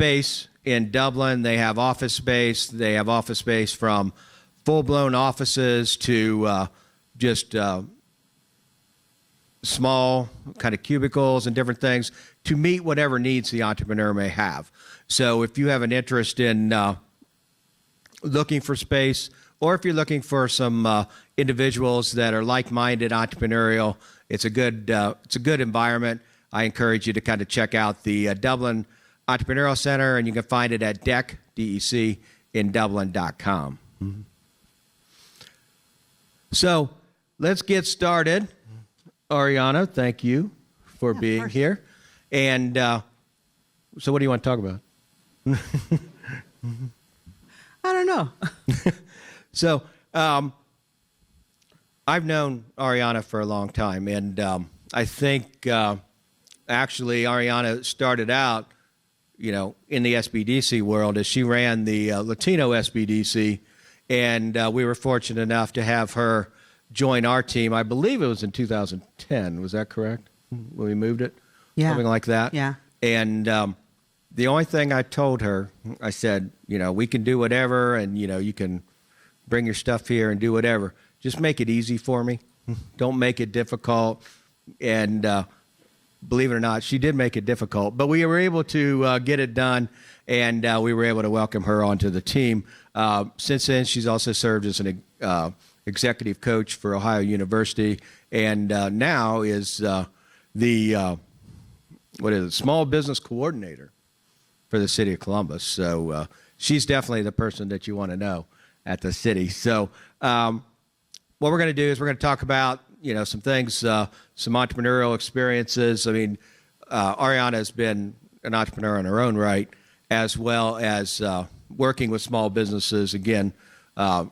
space in Dublin. They have office space. They have office space from full-blown offices to just small kind of cubicles and different things to meet whatever needs the entrepreneur may have. So if you have an interest in looking for space, or if you're looking for some individuals that are like-minded, entrepreneurial, it's a good environment. I encourage you to kind of check out the Dublin Entrepreneurial Center, and you can find it at DEC in Dublin.com. Mm-hmm. So let's get started. Ariana, thank you for being here. And so what do you want to talk about? I don't know. So I've known Ariana for a long time, and I think actually Ariana started out, in the SBDC world as she ran the Latino SBDC, and we were fortunate enough to have her join our team. I believe it was in 2010. Was that correct? When we moved it? Yeah. Something like that? Yeah. And the only thing I told her, I said, we can do whatever, and, you can bring your stuff here and do whatever. Just make it easy for me. Don't make it difficult. And believe it or not, she did make it difficult, but we were able to get it done, and we were able to welcome her onto the team. Since then, she's also served as an executive coach for Ohio University, and now is the small business coordinator for the city of Columbus. So she's definitely the person that you want to know at the city. So what we're going to do is we're going to talk about some things, some entrepreneurial experiences. I mean, Ariana has been an entrepreneur in her own right, as well as working with small businesses again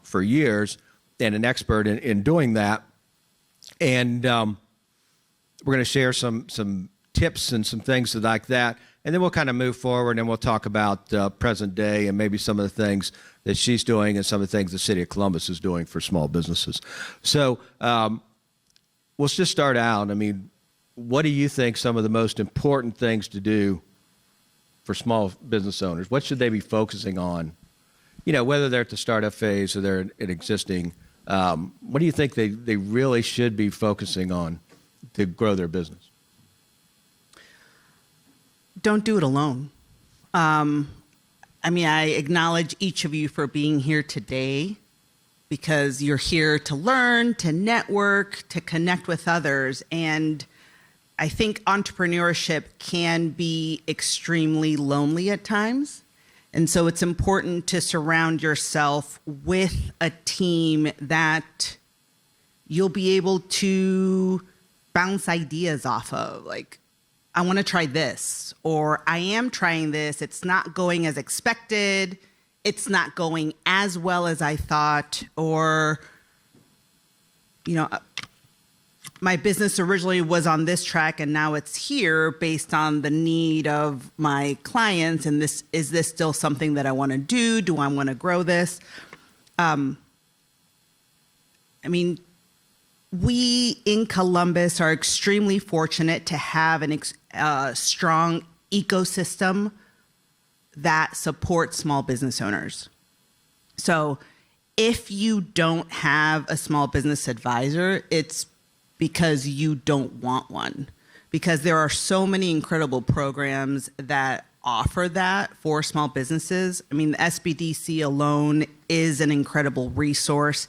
for years, and an expert in doing that. And we're going to share some tips and some things like that. And then we'll kind of move forward, and we'll talk about present day and maybe some of the things that she's doing and some of the things the city of Columbus is doing for small businesses. So we'll just start out. I mean, what do you think some of the most important things to do for small business owners? What should they be focusing on? Whether they're at the startup phase or they're an existing, what do you think they really should be focusing on to grow their business? Don't do it alone. I acknowledge each of you for being here today, because you're here to learn, to network, to connect with others. And I think entrepreneurship can be extremely lonely at times. And so it's important to surround yourself with a team that you'll be able to bounce ideas off of. Like, I want to try this, or I am trying this. It's not going as expected. It's not going as well as I thought, or, my business originally was on this track and now it's here based on the need of my clients. And is this still something that I want to do? Do I want to grow this? We in Columbus are extremely fortunate to have a strong ecosystem that supports small business owners. So if you don't have a small business advisor, it's because you don't want one, because there are so many incredible programs that offer that for small businesses. I mean, the SBDC alone is an incredible resource.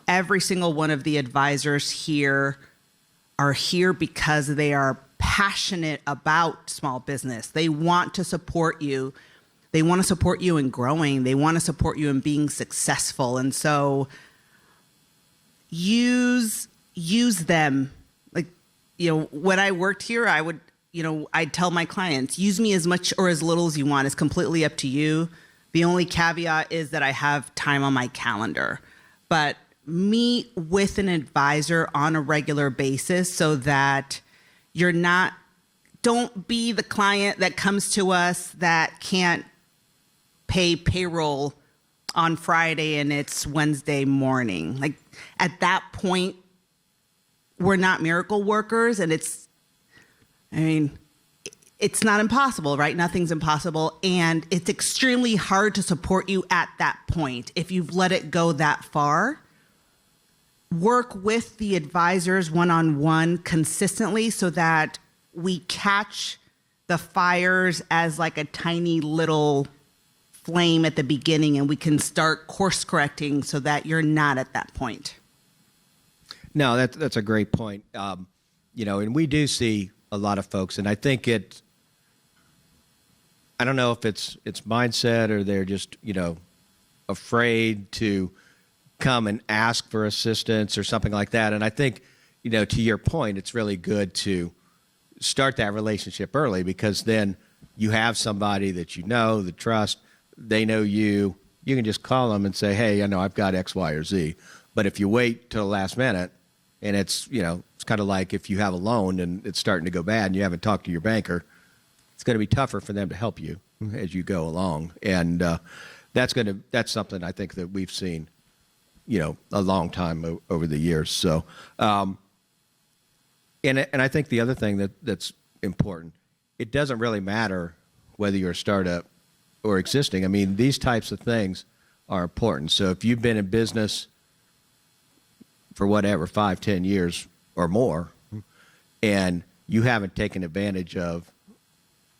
Every single one of the advisors here are here because they are passionate about small business. They want to support you. They want to support you in growing. They want to support you in being successful. And so use them. Like, when I worked here, I would, I'd tell my clients, use me as much or as little as you want. It's completely up to you. The only caveat is that I have time on my calendar. But meet with an advisor on a regular basis so that don't be the client that comes to us that can't pay payroll on Friday and it's Wednesday morning. Like, at that point, we're not miracle workers, and it's it's not impossible, right? Nothing's impossible. And it's extremely hard to support you at that point. If you've let it go that far, work with the advisors one-on-one consistently so that we catch the fires as like a tiny little flame at the beginning and we can start course correcting so that you're not at that point. No, that's a great point. And we do see a lot of folks, and I think I don't know if it's mindset or they're just, afraid to come and ask for assistance or something like that. And I think, to your point, it's really good to start that relationship early because then you have somebody that that trust, they know you. You can just call them and say, hey, I know I've got X, Y, or Z. But if you wait till the last minute and it's kind of like if you have a loan and it's starting to go bad and you haven't talked to your banker, it's going to be tougher for them to help you as you go along. And that's something I think that we've seen, a long time over the years. So, and I think the other thing that's important, it doesn't really matter whether you're a startup or existing. I mean, these types of things are important. So if you've been in business for whatever, 5, 10 years or more, and you haven't taken advantage of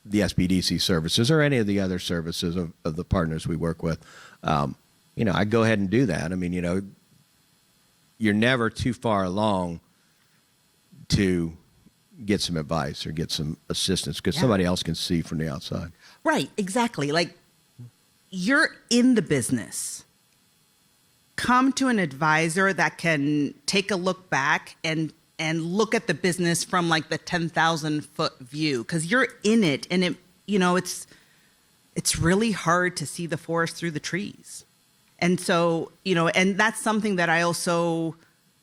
the SBDC services or any of the other services of the partners we work with, I'd go ahead and do that. I mean, you're never too far along to get some advice or get some assistance because somebody else can see from the outside. Right, exactly. Like, you're in the business. Come to an advisor that can take a look back and look at the business from like the 10,000-foot view because you're in it, and it's really hard to see the forest through the trees. And so, and that's something that I also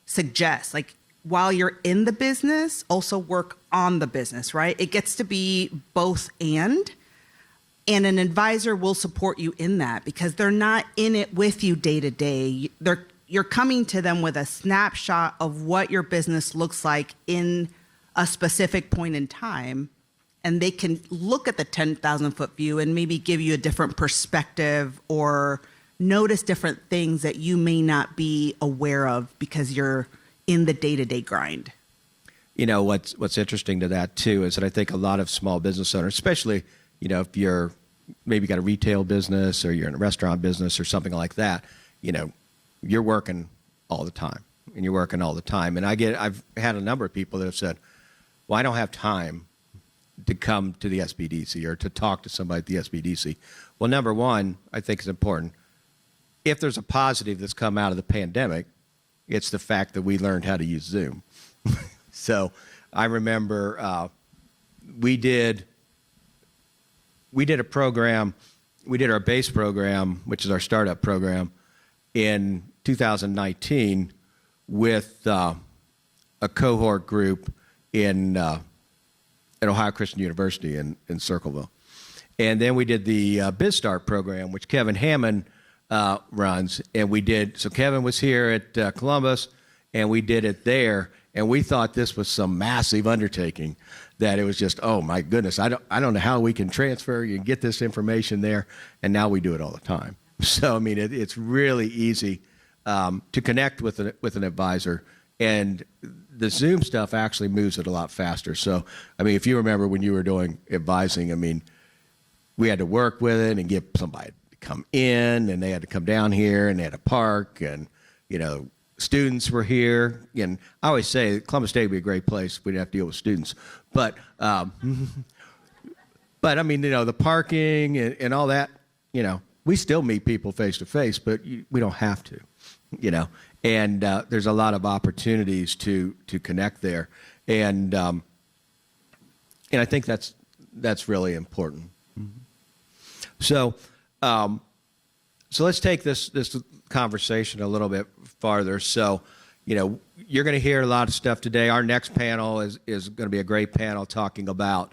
suggest, like, while you're in the business, also work on the business, right? It gets to be both and an advisor will support you in that because they're not in it with you day to day. You're coming to them with a snapshot of what your business looks like in a specific point in time, and they can look at the 10,000-foot view and maybe give you a different perspective or notice different things that you may not be aware of because you're in the day-to-day grind. What's interesting to that too is that I think a lot of small business owners, especially, if you're maybe got a retail business or you're in a restaurant business or something like that, you're working all the time and you're working all the time. And I've had a number of people that have said, well, I don't have time to come to the SBDC or to talk to somebody at the SBDC. Well, number one, I think is important. If there's a positive that's come out of the pandemic, it's the fact that we learned how to use Zoom. So I remember we did a program, we did our base program, which is our startup program, in 2019 with a cohort group at Ohio Christian University in Circleville. And then we did the BizStart program, which Kevin Hammond runs. And so Kevin was here at Columbus, and we did it there. And we thought this was some massive undertaking, that it was just, oh my goodness, I don't know how we can transfer and get this information there. And now we do it all the time. So, I mean, it's really easy to connect with an advisor, and the Zoom stuff actually moves it a lot faster. So, I mean, if you remember when you were doing advising, I mean, we had to work with it and get somebody to come in, and they had to come down here, and they had to park, and, students were here. And I always say Columbus State would be a great place if we didn't have to deal with students. But I mean, the parking and all that, we still meet people face to face, but we don't have to, and there's a lot of opportunities to connect there. And I think that's really important. So let's take this conversation a little bit farther. So, you're going to hear a lot of stuff today. Our next panel is going to be a great panel talking about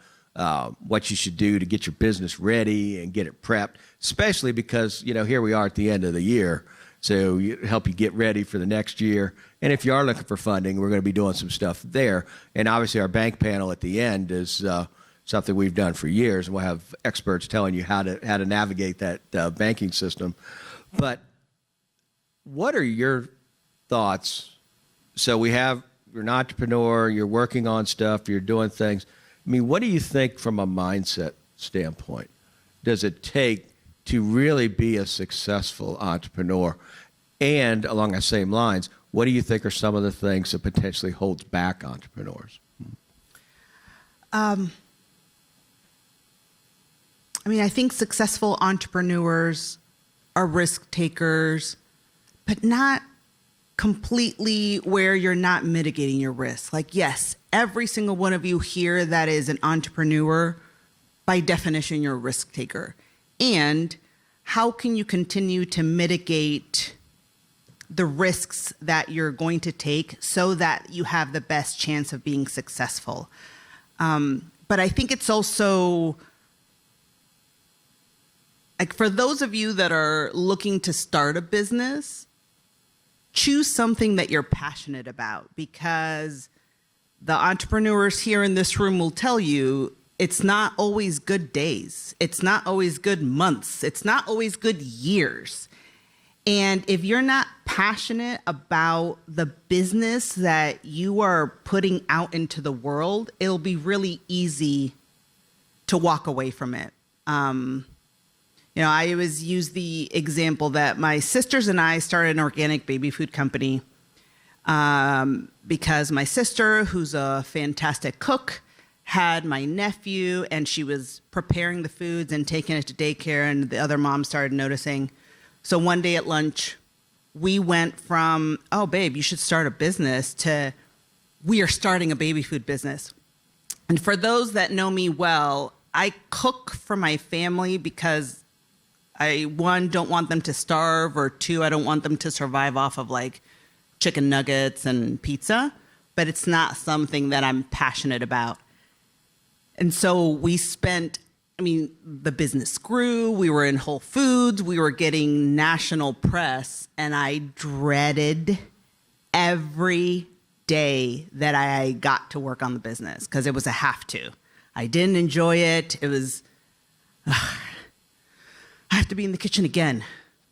what you should do to get your business ready and get it prepped, especially because, here we are at the end of the year. So help you get ready for the next year. And if you are looking for funding, we're going to be doing some stuff there. And obviously our bank panel at the end is something we've done for years. We'll have experts telling you how to navigate that banking system. But what are your thoughts? So you're an entrepreneur, you're working on stuff, you're doing things. I mean, what do you think from a mindset standpoint does it take to really be a successful entrepreneur? And along the same lines, what do you think are some of the things that potentially holds back entrepreneurs? I mean, I think successful entrepreneurs are risk takers, but not completely where you're not mitigating your risk. Like, yes, every single one of you here that is an entrepreneur, by definition, you're a risk taker. And how can you continue to mitigate the risks that you're going to take so that you have the best chance of being successful? But I think it's also, like, for those of you that are looking to start a business, choose something that you're passionate about, because the entrepreneurs here in this room will tell you it's not always good days. It's not always good months. It's not always good years. And if you're not passionate about the business that you are putting out into the world, it'll be really easy to walk away from it. I always use the example that my sisters and I started an organic baby food company because my sister, who's a fantastic cook, had my nephew, and she was preparing the foods and taking it to daycare, and the other moms started noticing. So one day at lunch, we went from, oh, babe, you should start a business, to we are starting a baby food business. And for those that know me well, I cook for my family because I, one, don't want them to starve, or two, I don't want them to survive off of like chicken nuggets and pizza, but it's not something that I'm passionate about. And so we spent, the business grew, we were in Whole Foods, we were getting national press, and I dreaded every day that I got to work on the business because it was a have to. I didn't enjoy it. It was, I have to be in the kitchen again.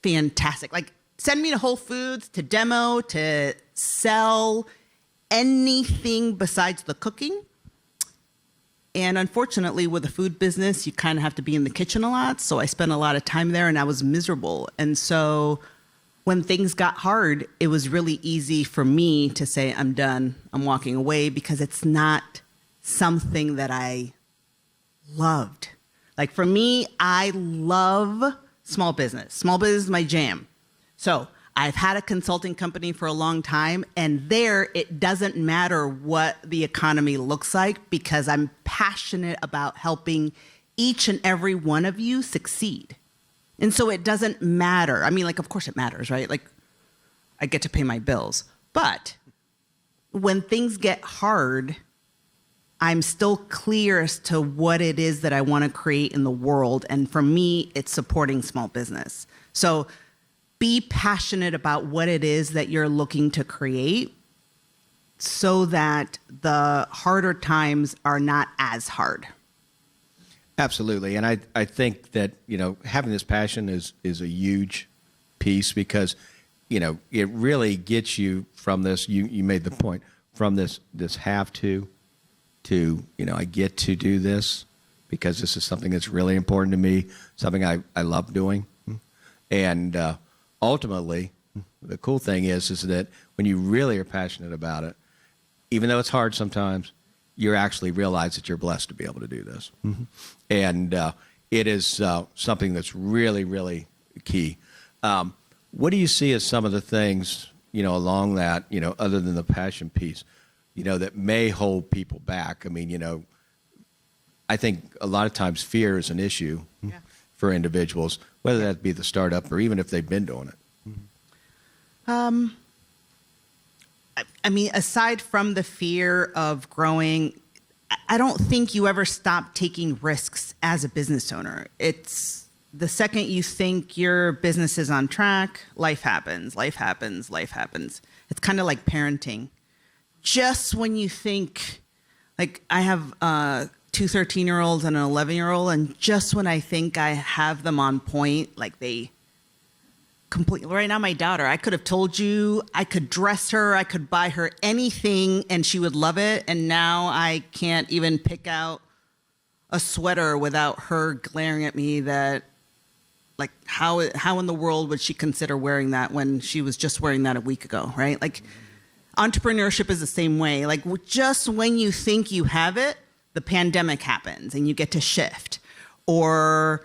Fantastic. Like, send me to Whole Foods to demo, to sell, anything besides the cooking. And unfortunately, with a food business, you kind of have to be in the kitchen a lot. So I spent a lot of time there, and I was miserable. And so when things got hard, it was really easy for me to say, I'm done, I'm walking away, because it's not something that I loved. Like, for me, I love small business. Small business is my jam. So I've had a consulting company for a long time, and there it doesn't matter what the economy looks like, because I'm passionate about helping each and every one of you succeed. And so it doesn't matter. Of course it matters, right? Like, I get to pay my bills. But when things get hard, I'm still clear as to what it is that I want to create in the world. And for me, it's supporting small business. So be passionate about what it is that you're looking to create, so that the harder times are not as hard. Absolutely. And I think that, having this passion is a huge piece, because, it really gets you from this, you made the point, from this have to, I get to do this because this is something that's really important to me, something I love doing. And ultimately, the cool thing is that when you really are passionate about it, even though it's hard sometimes, you actually realize that you're blessed to be able to do this. Mm-hmm. And it is something that's really, really key. What do you see as some of the things, along that, other than the passion piece, that may hold people back? I think a lot of times fear is an issue for individuals, whether that be the startup or even if they've been doing it. Aside from the fear of growing, I don't think you ever stop taking risks as a business owner. It's the second you think your business is on track, life happens. It's kind of like parenting. Just when you think, like, I have two 13-year-olds and an 11-year-old. And just when I think I have them on point, like they completely, right now, my daughter, I could have told you, I could dress her, I could buy her anything and she would love it. And now I can't even pick out a sweater without her glaring at me that, like, how in the world would she consider wearing that when she was just wearing that a week ago, right? Like, entrepreneurship is the same way. Like, just when you think you have it, the pandemic happens and you get to shift. Or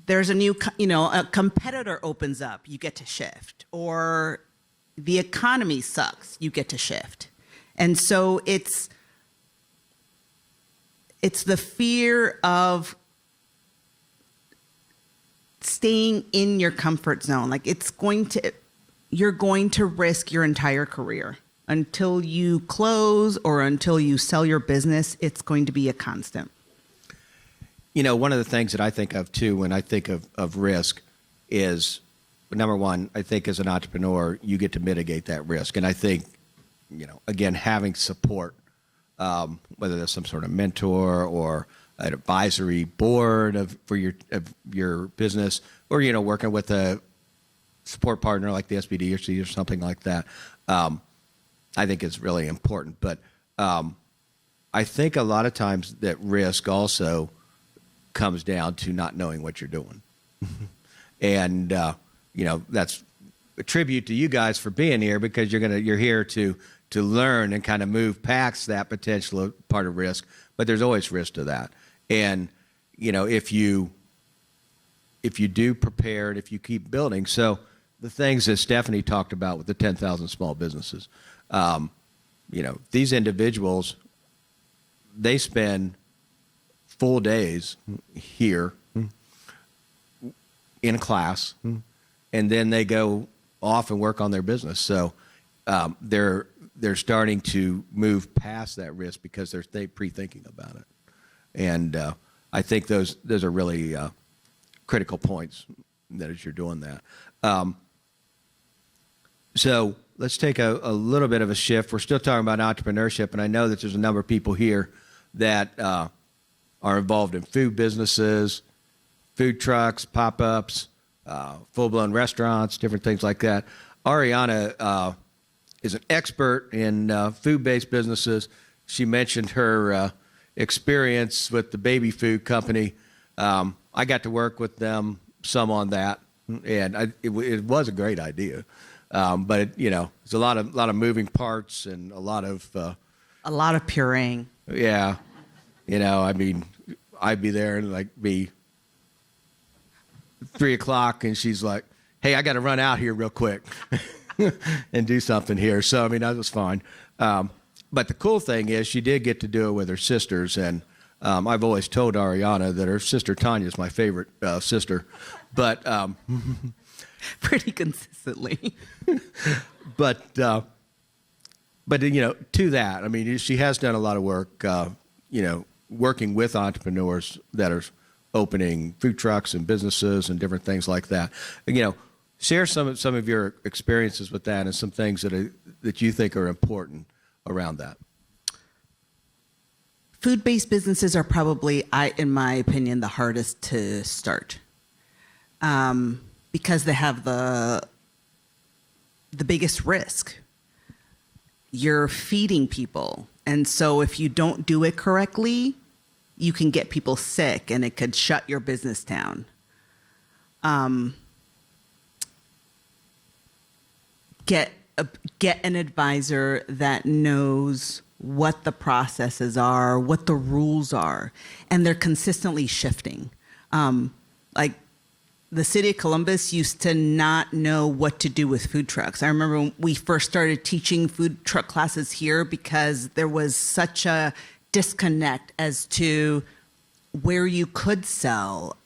there's a new, a competitor opens up, you get to shift. Or the economy sucks, you get to shift. And so it's the fear of staying in your comfort zone. Like, you're going to risk your entire career until you close or until you sell your business. It's going to be a constant. One of the things that I think of too when I think of risk is, number one, I think as an entrepreneur, you get to mitigate that risk. And I think, again, having support, whether that's some sort of mentor or an advisory board for your business, or working with a support partner like the SBDC or something like that, I think is really important. But I think a lot of times that risk also comes down to not knowing what you're doing, and that's a tribute to you guys for being here, because you're here to learn and kind of move past that potential part of risk. But there's always risk to that. And, if you do prepare and if you keep building, so the things that Stephanie talked about with the 10,000 small businesses, these individuals, they spend full days here in class, and then they go off and work on their business. So they're starting to move past that risk because they're pre-thinking about it. And I think those are really critical points that as you're doing that. So let's take a little bit of a shift. We're still talking about entrepreneurship, and I know that there's a number of people here that are involved in food businesses, food trucks, pop-ups, full-blown restaurants, different things like that. Ariana is an expert in food-based businesses. She mentioned her experience with the baby food company. I got to work with them some on that, and it was a great idea. But it's a lot of moving parts and a lot of pureeing. Yeah, I'd be there and be 3:00, and she's like, "Hey, I got to run out here real quick and do something here." So that was fine. But the cool thing is she did get to do it with her sisters, and I've always told Ariana that her sister Tanya is my favorite sister, but pretty consistently. But to that, she has done a lot of work, working with entrepreneurs that are opening food trucks and businesses and different things like that. Share some of your experiences with that and some things that you think are important around that. Food-based businesses are probably, in my opinion, the hardest to start, because they have the biggest risk. You're feeding people, and so if you don't do it correctly, you can get people sick, and it could shut your business down. Get an advisor that knows what the processes are, what the rules are, and they're consistently shifting. Like the city of Columbus used to not know what to do with food trucks. I remember when we first started teaching food truck classes here because there was such a disconnect as to where you could sell.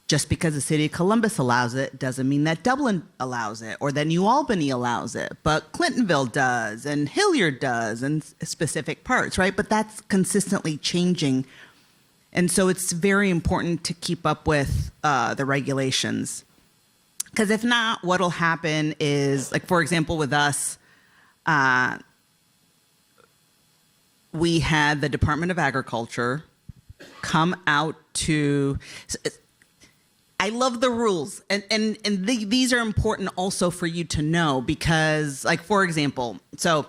Just because the city of Columbus allows it doesn't mean that Dublin allows it or that New Albany allows it, but Clintonville does and Hilliard does in specific parts, right? But that's consistently changing. And so it's very important to keep up with the regulations. Because if not, what'll happen is, like, for example, with us, we had the Department of Agriculture come out to. I love the rules, and these are important also for you to know because, like, for example, so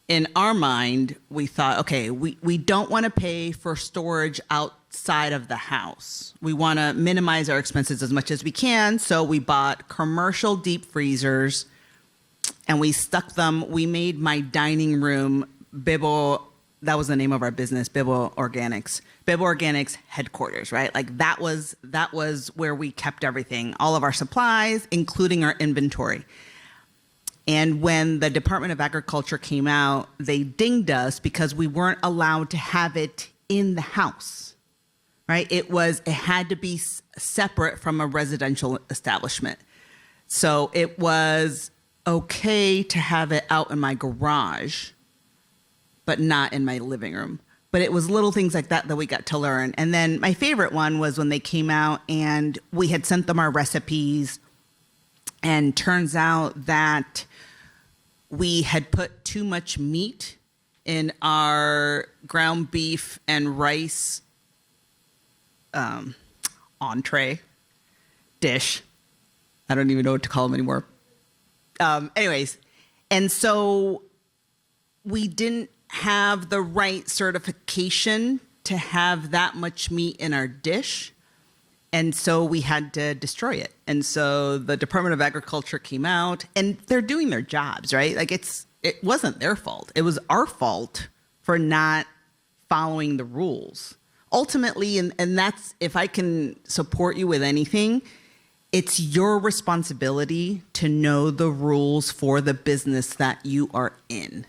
in our mind, we thought, okay, we don't want to pay for storage outside of the house. We want to minimize our expenses as much as we can, so we bought commercial deep freezers, and we stuck them. We made my dining room Bibble. That was the name of our business, Bibble Organics headquarters, right? Like that was where we kept everything, all of our supplies, including our inventory. And when the Department of Agriculture came out, they dinged us because we weren't allowed to have it in the house, right? It had to be separate from a residential establishment. So it was okay to have it out in my garage, but not in my living room. But it was little things like that we got to learn. And then my favorite one was when they came out and we had sent them our recipes, and turns out that we had put too much meat in our ground beef and rice entree dish. I don't even know what to call them anymore. Anyways, and so we didn't have the right certification to have that much meat in our dish. And so we had to destroy it. And so the Department of Agriculture came out, and they're doing their jobs, right? Like it wasn't their fault. It was our fault for not following the rules. Ultimately, and that's, if I can support you with anything, it's your responsibility to know the rules for the business that you are in.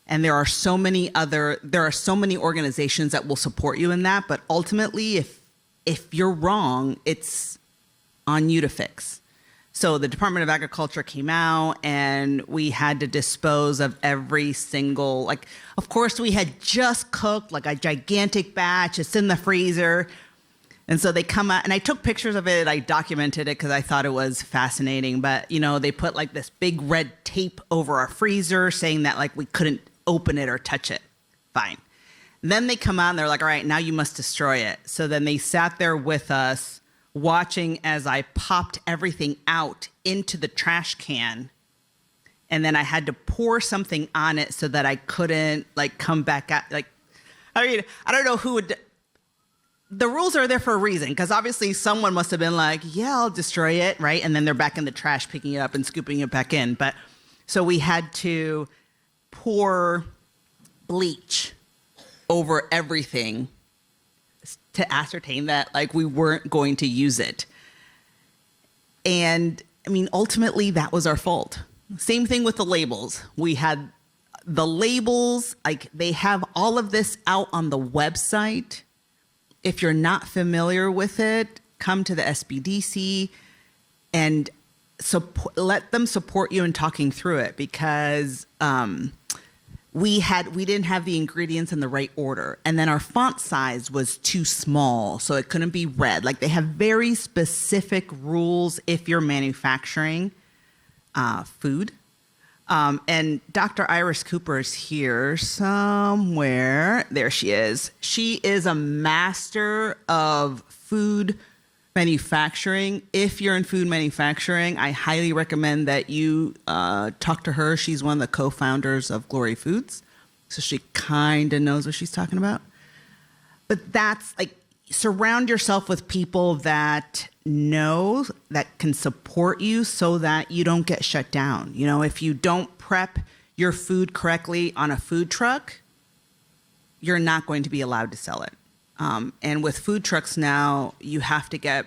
And there are so many organizations that will support you in that. But ultimately, if you're wrong, it's on you to fix. So the Department of Agriculture came out, and we had to dispose of every single, like, of course, we had just cooked like a gigantic batch. It's in the freezer. And so they come out, and I took pictures of it. I documented it because I thought it was fascinating. But, they put like this big red tape over our freezer saying that like we couldn't open it or touch it. Fine. And then they come out and they're like, all right, now you must destroy it. So then they sat there with us watching as I popped everything out into the trash can. And then I had to pour something on it so that I couldn't like come back out. Like, I mean, I don't know who would. The rules are there for a reason, because obviously someone must have been like, yeah, I'll destroy it, right? And then they're back in the trash picking it up and scooping it back in. But so we had to pour bleach over everything to ascertain that like we weren't going to use it. And I mean, ultimately that was our fault. Same thing with the labels. We had the labels, like they have all of this out on the website. If you're not familiar with it, come to the SBDC and let them support you in talking through it, because we didn't have the ingredients in the right order, and then our font size was too small, so it couldn't be read. Like they have very specific rules if you're manufacturing food. And Dr. Iris Cooper is here somewhere. There she is. She is a master of food manufacturing. If you're in food manufacturing, I highly recommend that you talk to her. She's one of the co-founders of Glory Foods, so she kind of knows what she's talking about. But that's like, surround yourself with people that know, that can support you so that you don't get shut down. If you don't prep your food correctly on a food truck, you're not going to be allowed to sell it. And with food trucks now, you have to get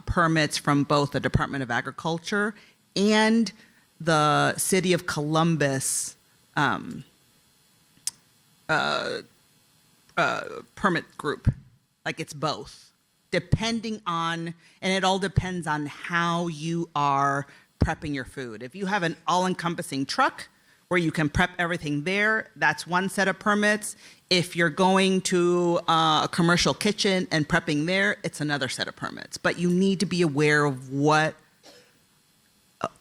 permits from both the Department of Agriculture and the City of Columbus permit group. Like it's both, depending on, and it all depends on how you are prepping your food. If you have an all-encompassing truck where you can prep everything there, that's one set of permits. If you're going to a commercial kitchen and prepping there, it's another set of permits. But you need to be aware of what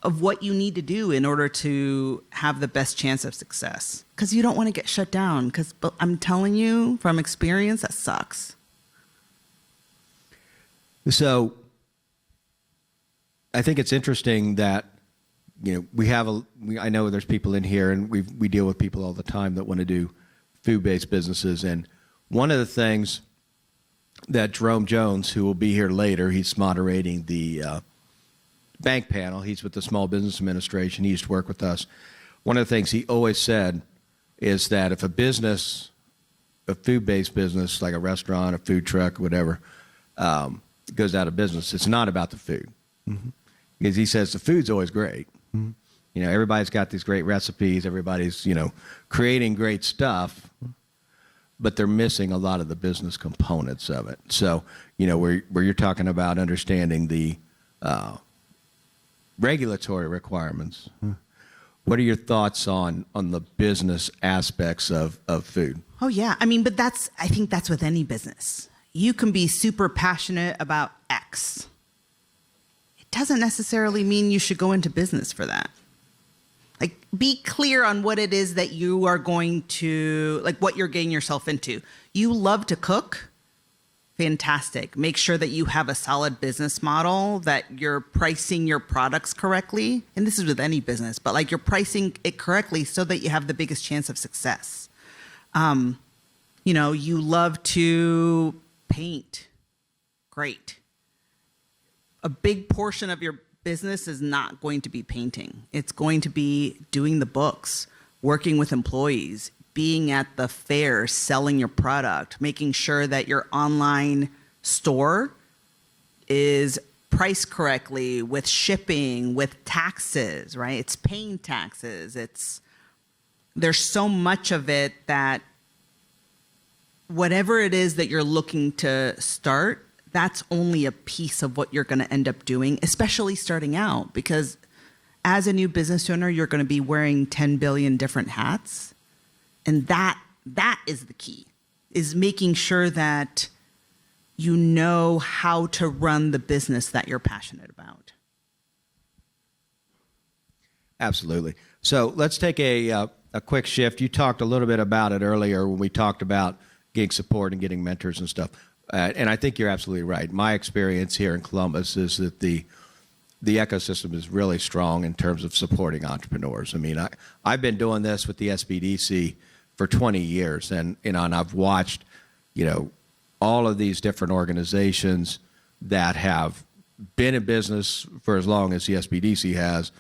of what you need to do in order to have the best chance of success. Because you don't want to get shut down. Because I'm telling you from experience, that sucks. So I think it's interesting that, I know there's people in here, and we deal with people all the time that want to do food-based businesses. And one of the things that Jerome Jones, who will be here later, he's moderating the bank panel. He's with the Small Business Administration. He used to work with us. One of the things he always said is that if a food-based business, like a restaurant, a food truck, whatever, goes out of business, it's not about the food. Mm-hmm. Because he says the food's always great. Mm-hmm. Everybody's got these great recipes. Everybody's, creating great stuff, but they're missing a lot of the business components of it. So, where you're talking about understanding the regulatory requirements, what are your thoughts on the business aspects of food? Oh, yeah. I think that's with any business. You can be super passionate about X. It doesn't necessarily mean you should go into business for that. Like, be clear on what it is that you are going to, like, what you're getting yourself into. You love to cook? Fantastic. Make sure that you have a solid business model, that you're pricing your products correctly. And this is with any business, but like you're pricing it correctly so that you have the biggest chance of success. You love to paint. Great. A big portion of your business is not going to be painting. It's going to be doing the books, working with employees, being at the fair, selling your product, making sure that your online store is priced correctly with shipping, with taxes, right? It's paying taxes. There's so much of it that whatever it is that you're looking to start, that's only a piece of what you're going to end up doing, especially starting out, because as a new business owner, you're going to be wearing 10 billion different hats. And that is the key, is making sure that you know how to run the business that you're passionate about. Absolutely. So let's take a quick shift. You talked a little bit about it earlier when we talked about getting support and getting mentors and stuff. And I think you're absolutely right. My experience here in Columbus is that the ecosystem is really strong in terms of supporting entrepreneurs. I mean, I've been doing this with the SBDC for 20 years, and I've watched, all of these different organizations that have been in business for as long as the SBDC has.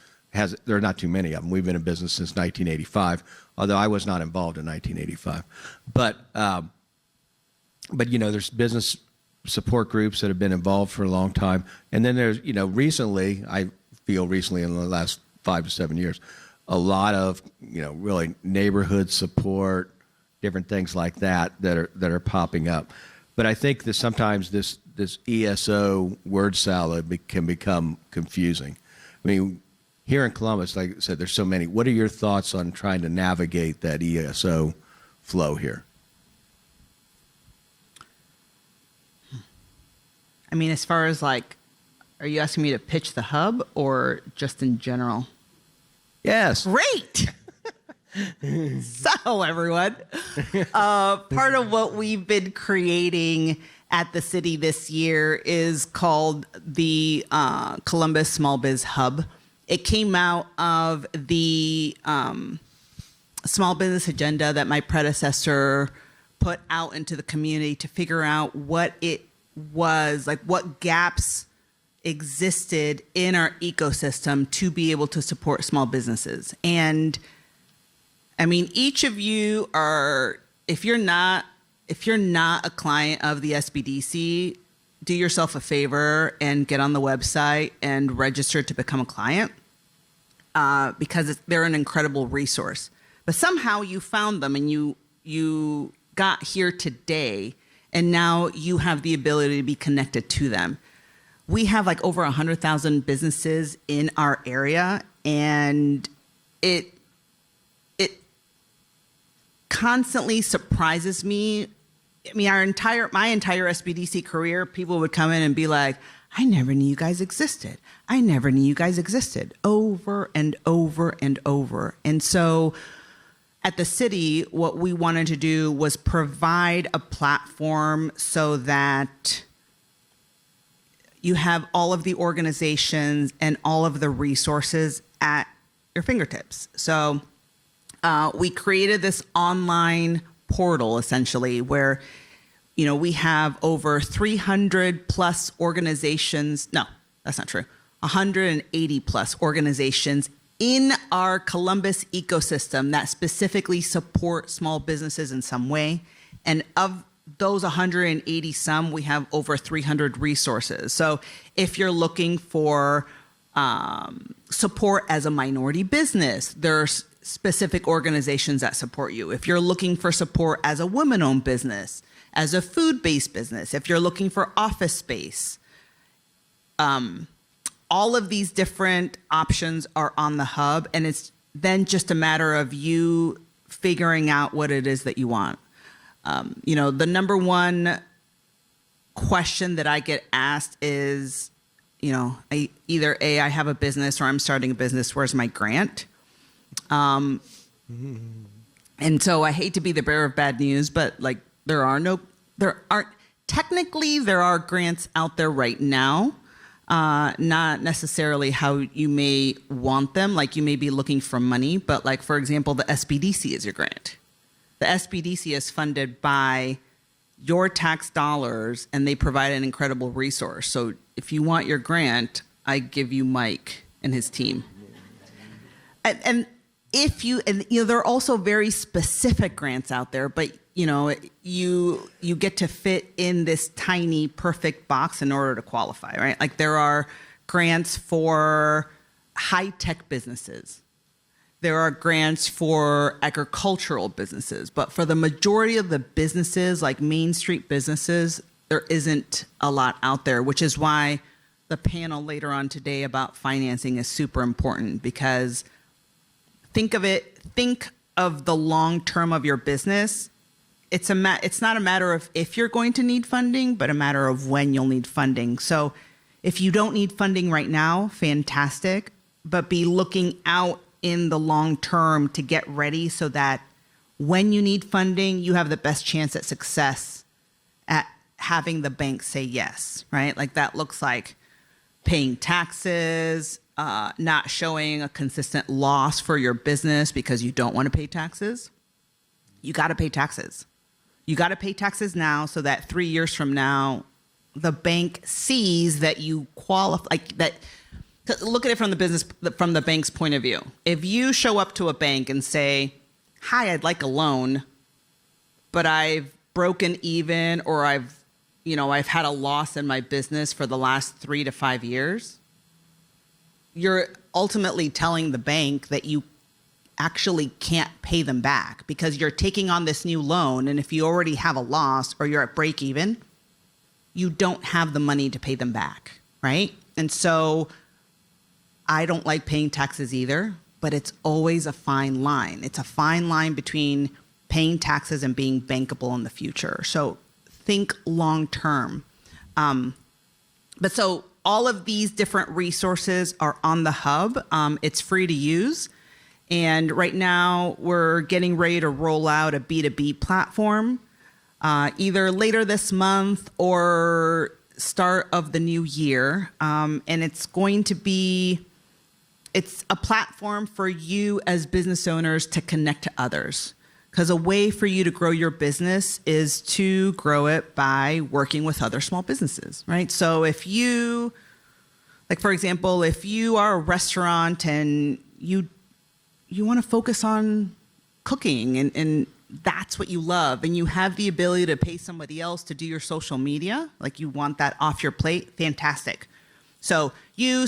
There are not too many of them. We've been in business since 1985, although I was not involved in 1985. But there's business support groups that have been involved for a long time. And then there's, recently in the last 5 to 7 years, a lot of, really neighborhood support, different things like that are popping up. But I think that sometimes this ESO word salad can become confusing. I mean, here in Columbus, like I said, there's so many. What are your thoughts on trying to navigate that ESO flow here? I mean, as far as are you asking me to pitch the hub or just in general? Yes. Great. So, everyone, part of what we've been creating at the city this year is called the Columbus Small Biz Hub. It came out of the small business agenda that my predecessor put out into the community to figure out what it was, what gaps existed in our ecosystem to be able to support small businesses. And I mean, each of you are, if you're not a client of the SBDC, do yourself a favor and get on the website and register to become a client, because they're an incredible resource. But somehow you found them and you got here today, and now you have the ability to be connected to them. We have over 100,000 businesses in our area, and it constantly surprises me. I mean, my entire SBDC career, people would come in and be like, I never knew you guys existed. I never knew you guys existed, over and over and over. And so at the city, what we wanted to do was provide a platform so that you have all of the organizations and all of the resources at your fingertips. So we created this online portal, essentially, where we have over 300 plus organizations. No, that's not true. 180 plus organizations in our Columbus ecosystem that specifically support small businesses in some way. And of those 180 some, we have over 300 resources. So if you're looking for support as a minority business, there's specific organizations that support you. If you're looking for support as a woman-owned business, as a food-based business, if you're looking for office space, all of these different options are on the hub, and it's then just a matter of you figuring out what it is that you want. The number one question that I get asked is, I have a business or I'm starting a business, where's my grant? And so I hate to be the bearer of bad news, but there are grants out there right now, not necessarily how you may want them. Like you may be looking for money, but for example, the SBDC is your grant. The SBDC is funded by your tax dollars and they provide an incredible resource. So if you want your grant, I give you Mike and his team. And there are also very specific grants out there, but you get to fit in this tiny perfect box in order to qualify, right? Like there are grants for high-tech businesses. There are grants for agricultural businesses, but for the majority of the businesses, like Main Street businesses, there isn't a lot out there, which is why the panel later on today about financing is super important, because think of the long term of your business. It's not a matter of if you're going to need funding, but a matter of when you'll need funding. So if you don't need funding right now, fantastic, but be looking out in the long term to get ready so that when you need funding, you have the best chance at success at having the bank say yes, right? Like that looks like paying taxes, not showing a consistent loss for your business because you don't want to pay taxes. You got to pay taxes. You got to pay taxes now so that 3 years from now, the bank sees that you qualify. Look at it from the bank's point of view. If you show up to a bank and say, "Hi, I'd like a loan, but I've broken even or I've had a loss in my business for the last 3 to 5 years," you're ultimately telling the bank that you actually can't pay them back because you're taking on this new loan. And if you already have a loss or you're at break even, you don't have the money to pay them back, right? And so I don't like paying taxes either, but it's always a fine line. It's a fine line between paying taxes and being bankable in the future. So think long term. But so all of these different resources are on the hub. It's free to use. And right now we're getting ready to roll out a B2B platform, either later this month or start of the new year. And it's a platform for you as business owners to connect to others. Because a way for you to grow your business is to grow it by working with other small businesses, right? So if you, for example, if you are a restaurant and you want to focus on cooking and that's what you love, and you have the ability to pay somebody else to do your social media, you want that off your plate, fantastic. So you,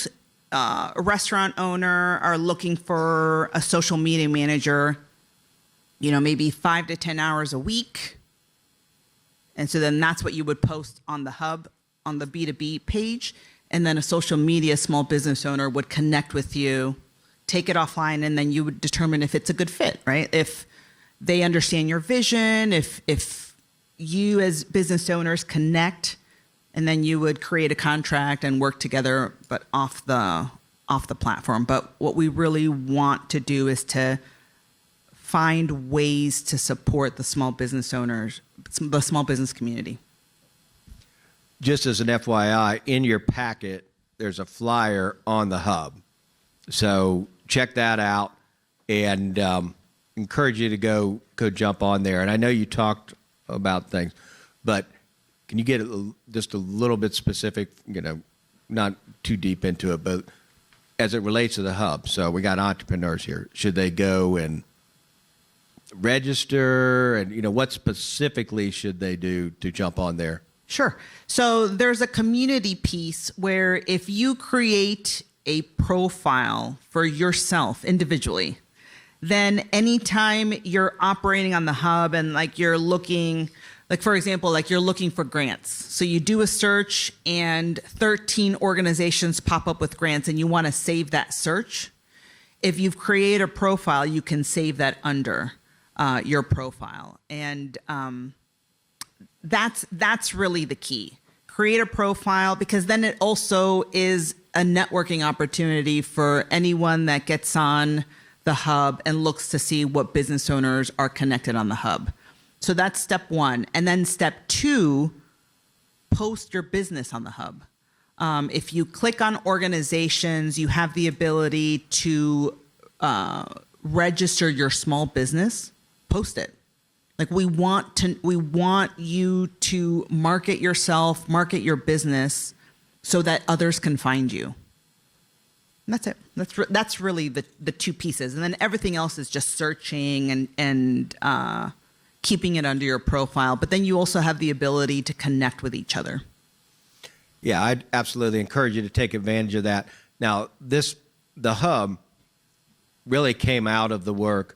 a restaurant owner, are looking for a social media manager, maybe 5 to 10 hours a week. And so then that's what you would post on the hub, on the B2B page. And then a social media small business owner would connect with you, take it offline, and then you would determine if it's a good fit, right? If they understand your vision, if you as business owners connect and then you would create a contract and work together, but off the platform. But what we really want to do is to find ways to support the small business owners, the small business community. Just as an FYI, in your packet, there's a flyer on the hub. So check that out, and encourage you to go jump on there. And I know you talked about things, but can you get just a little bit specific, not too deep into it, but as it relates to the hub? So we got entrepreneurs here. Should they go and register, and what specifically should they do to jump on there? Sure. So there's a community piece where if you create a profile for yourself individually, then anytime you're operating on the hub and you're looking, for example, you're looking for grants. So you do a search and 13 organizations pop up with grants and you want to save that search. If you've created a profile, you can save that under your profile. And that's really the key. Create a profile, because then it also is a networking opportunity for anyone that gets on the hub and looks to see what business owners are connected on the hub. So that's step one. And then step two, post your business on the hub. If you click on organizations, you have the ability to register your small business, post it. We want you to market yourself, market your business so that others can find you. And that's it. That's really the two pieces. And then everything else is just searching and keeping it under your profile. But then you also have the ability to connect with each other. Yeah, I'd absolutely encourage you to take advantage of that. Now, the hub really came out of the work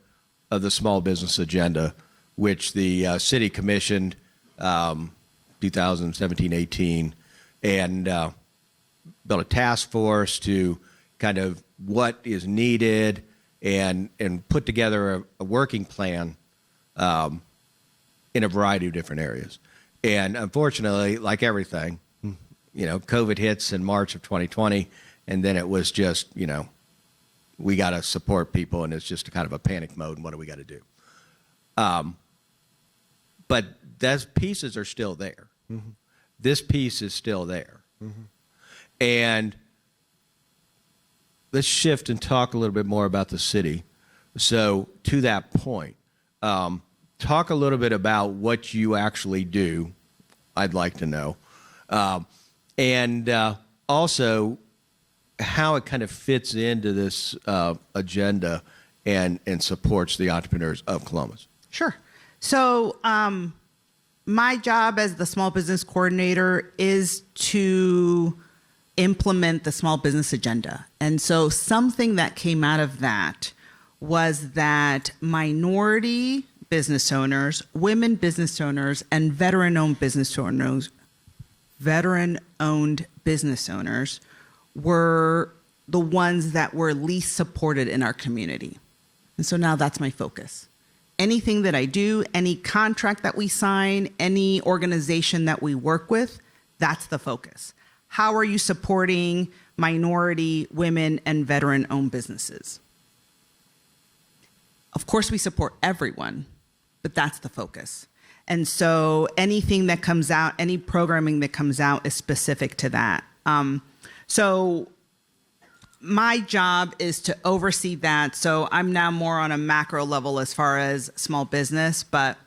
of the Small Business Agenda, which the city commissioned 2017-18, and built a task force to kind of what is needed and put together a working plan in a variety of different areas. And unfortunately, like everything, COVID hits in March of 2020, and then it was just, we got to support people, and it's just a kind of a panic mode, and what do we got to do? But those pieces are still there. Mm-hmm. This piece is still there. Mm-hmm. And let's shift and talk a little bit more about the city. So to that point, talk a little bit about what you actually do. I'd like to know. And also how it kind of fits into this agenda and supports the entrepreneurs of Columbus. Sure. So my job as the small business coordinator is to implement the small business agenda. And so something that came out of that was that minority business owners, women business owners, and veteran-owned business owners were the ones that were least supported in our community. And so now that's my focus. Anything that I do, any contract that we sign, any organization that we work with, that's the focus. How are you supporting minority, women, and veteran-owned businesses? Of course, we support everyone, but that's the focus. And so anything that comes out, any programming that comes out is specific to that. So my job is to oversee that. So I'm now more on a macro level as far as small business, but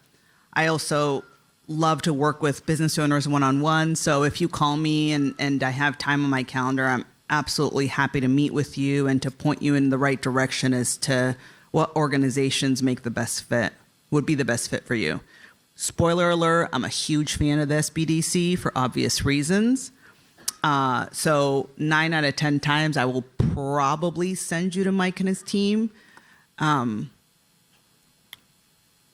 I also love to work with business owners one-on-one. So if you call me and I have time on my calendar, I'm absolutely happy to meet with you and to point you in the right direction as to what organizations would be the best fit for you. Spoiler alert, I'm a huge fan of the SBDC for obvious reasons. So 9 out of 10 times I will probably send you to Mike and his team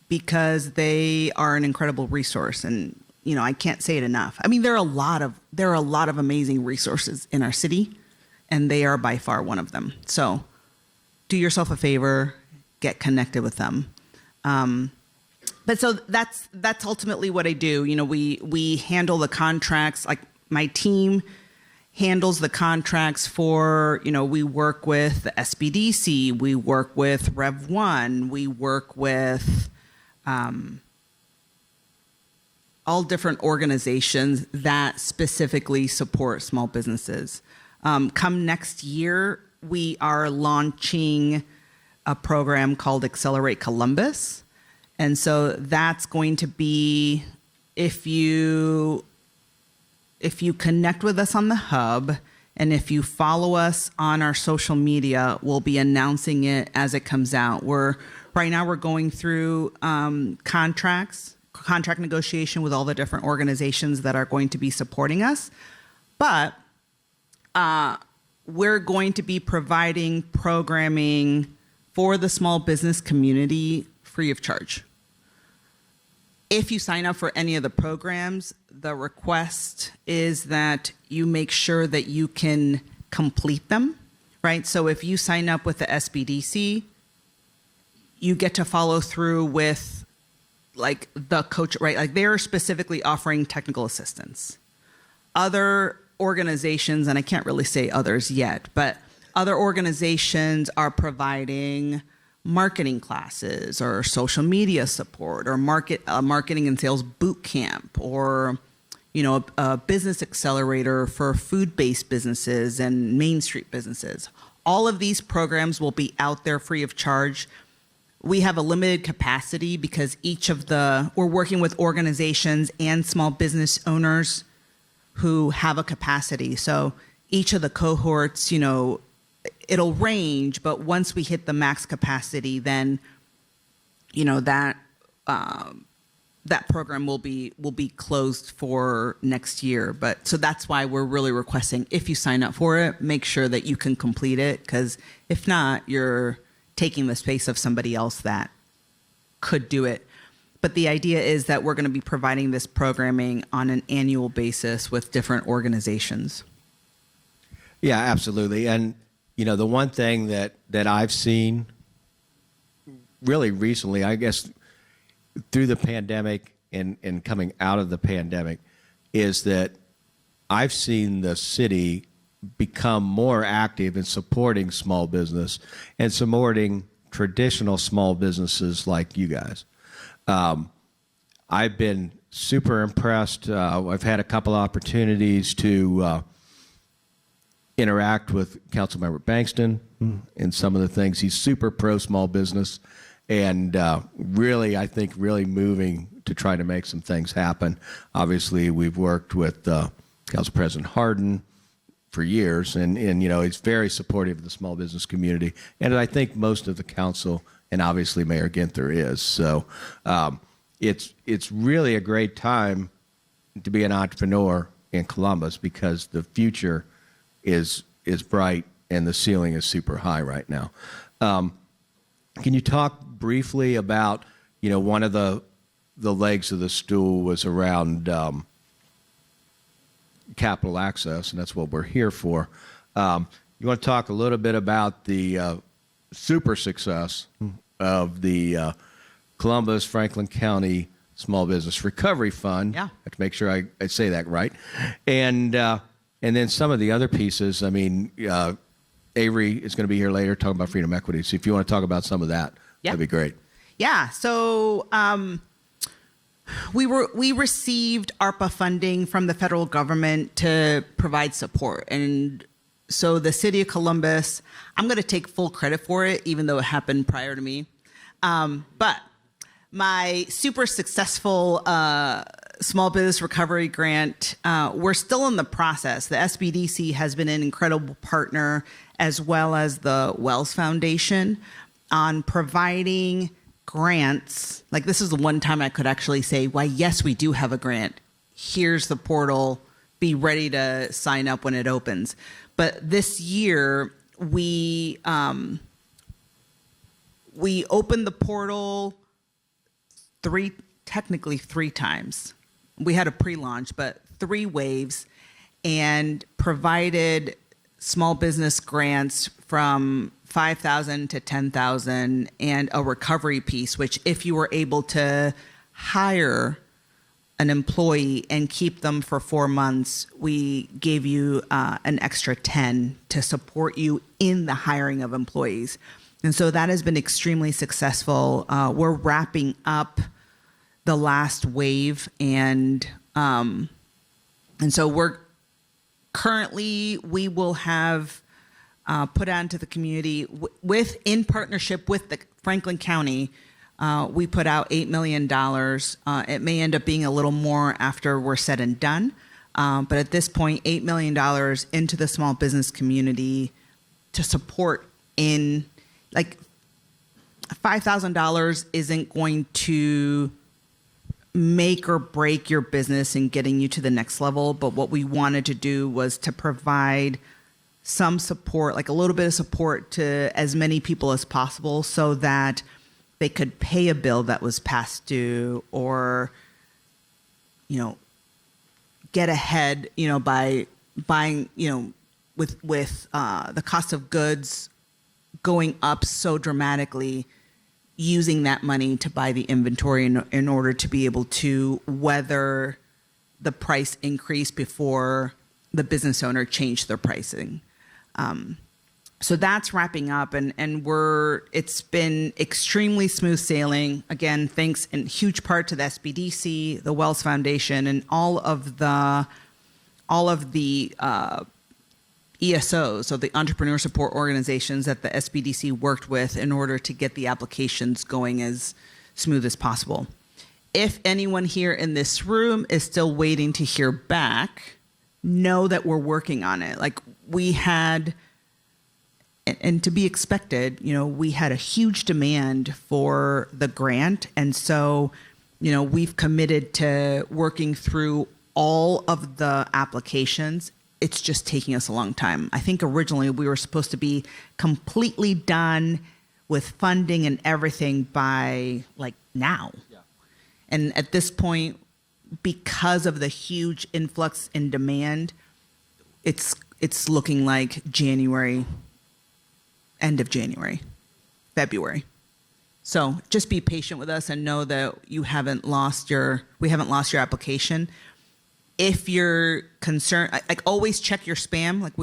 because they are an incredible resource. And, I can't say it enough. I mean, there are a lot of amazing resources in our city, and they are by far one of them. So do yourself a favor, get connected with them. But so that's ultimately what I do. We handle the contracts. Like my team handles the contracts for, we work with the SBDC, we work with Rev 1, we work with all different organizations that specifically support small businesses. Come next year, we are launching a program called Accelerate Columbus. And so that's going to be, if you connect with us on the hub, and if you follow us on our social media, we'll be announcing it as it comes out. Right now we're going through contract negotiation with all the different organizations that are going to be supporting us. But we're going to be providing programming for the small business community free of charge. If you sign up for any of the programs, the request is that you make sure that you can complete them, right? So if you sign up with the SBDC, you get to follow through with like the coach, right? Like they're specifically offering technical assistance. Other organizations, and I can't really say others yet, but other organizations are providing marketing classes or social media support or marketing and sales boot camp, or a business accelerator for food-based businesses and Main Street businesses. All of these programs will be out there free of charge. We have a limited capacity because we're working with organizations and small business owners who have a capacity. So each of the cohorts, it'll range, but once we hit the max capacity, then that program will be closed for next year. But so that's why we're really requesting, if you sign up for it, make sure that you can complete it, because if not, you're taking the space of somebody else that could do it. But the idea is that we're going to be providing this programming on an annual basis with different organizations. Yeah, absolutely. And the one thing that I've seen really recently, I guess, through the pandemic and coming out of the pandemic, is that I've seen the city become more active in supporting small business and supporting traditional small businesses like you guys. I've been super impressed. I've had a couple of opportunities to interact with Councilmember Bankston and some of the things. He's super pro small business, and really moving to try to make some things happen. Obviously, we've worked with Council President Hardin for years, and he's very supportive of the small business community, and I think most of the council, and obviously Mayor Ginther is. So it's really a great time to be an entrepreneur in Columbus, because the future is bright and the ceiling is super high right now. Can you talk briefly about, one of the legs of the stool was around capital access, and that's what we're here for. You want to talk a little bit about the super success of the Columbus Franklin County Small Business Recovery Fund? Yeah. I have to make sure I say that right. And then some of the other pieces. I mean, Avery is going to be here later talking about freedom equity. So if you want to talk about some of that, that'd be great. Yeah. So we received ARPA funding from the federal government to provide support. And so the city of Columbus, I'm going to take full credit for it, even though it happened prior to me. But my super successful small business recovery grant, we're still in the process. The SBDC has been an incredible partner, as well as the Wells Foundation, on providing grants. Like, this is the one time I could actually say, why, yes, we do have a grant. Here's the portal. Be ready to sign up when it opens. But this year, we opened the portal technically three times. We had a pre-launch, but 3 waves, and provided small business grants from $5,000 to $10,000, and a recovery piece, which if you were able to hire an employee and keep them for 4 months, we gave you an extra 10 to support you in the hiring of employees. And so that has been extremely successful. We're wrapping up the last wave, and so we're currently, we will have put out into the community in partnership with the Franklin County. We put out $8 million. It may end up being a little more after we're said and done. But at this point, $8 million into the small business community to support in, like, $5,000 isn't going to make or break your business and getting you to the next level. But what we wanted to do was to provide some support, like a little bit of support to as many people as possible so that they could pay a bill that was past due, or, get ahead, by buying, with the cost of goods going up so dramatically, using that money to buy the inventory in order to be able to weather the price increase before the business owner changed their pricing. So that's wrapping up, and it's been extremely smooth sailing. Again, thanks in huge part to the SBDC, the Wells Foundation, and all of the ESOs, so the entrepreneur support organizations that the SBDC worked with in order to get the applications going as smooth as possible. If anyone here in this room is still waiting to hear back, know that we're working on it. Like, we had, and to be expected, we had a huge demand for the grant. And so, we've committed to working through all of the applications. It's just taking us a long time. I think originally we were supposed to be completely done with funding and everything by, like, now. Yeah. And at this point, because of the huge influx in demand, it's looking like January, end of January, February. So just be patient with us and know that we haven't lost your application. If you're concerned, like, always check your spam. Like,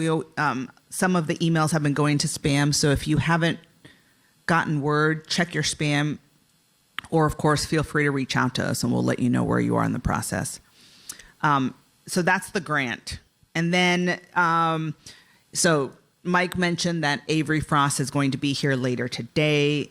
some of the emails have been going to spam. So if you haven't gotten word, check your spam, or of course, feel free to reach out to us and we'll let you know where you are in the process. So that's the grant. And then, so Mike mentioned that Avery Frost is going to be here later today.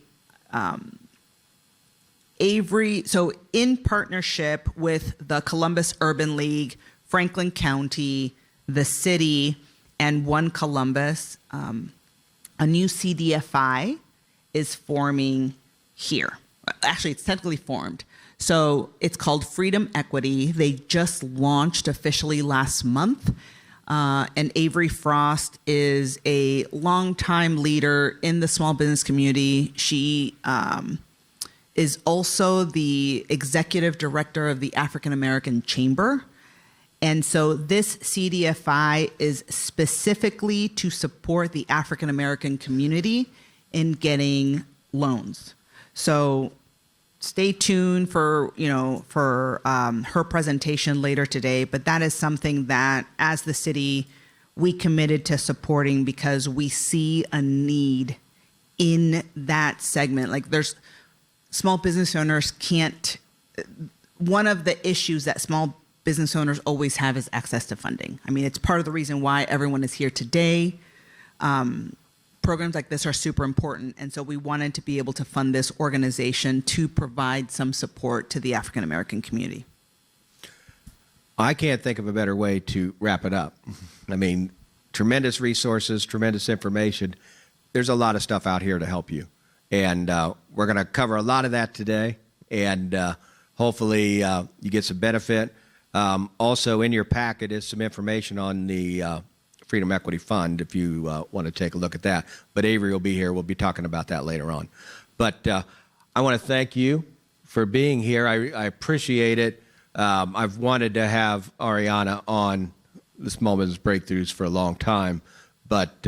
Avery, so in partnership with the Columbus Urban League, Franklin County, the city, and One Columbus, a new CDFI is forming here. Actually, it's technically formed. So it's called Freedom Equity. They just launched officially last month. And Avery Frost is a longtime leader in the small business community. She is also the executive director of the African American Chamber. And so this CDFI is specifically to support the African American community in getting loans. So stay tuned for her presentation later today. But that is something that, as the city, we committed to supporting because we see a need in that segment. Like, there's small business owners can't. One of the issues that small business owners always have is access to funding. I mean, it's part of the reason why everyone is here today. Programs like this are super important. And so we wanted to be able to fund this organization to provide some support to the African American community. I can't think of a better way to wrap it up. I mean, tremendous resources, tremendous information. There's a lot of stuff out here to help you. And we're going to cover a lot of that today. And hopefully you get some benefit. Also, in your packet is some information on the Freedom Equity Fund if you want to take a look at that. But Avery will be here. We'll be talking about that later on. But I want to thank you for being here. I appreciate it. I've wanted to have Ariana on the Small Business Breakthroughs for a long time. But,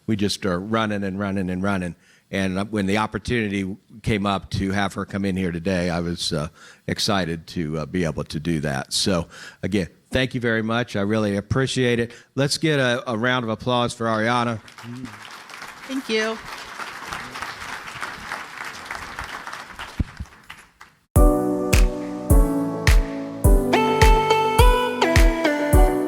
we just are running and running and running. And when the opportunity came up to have her come in here today, I was excited to be able to do that. So, again, thank you very much. I really appreciate it. Let's get a round of applause for Ariana. Thank you.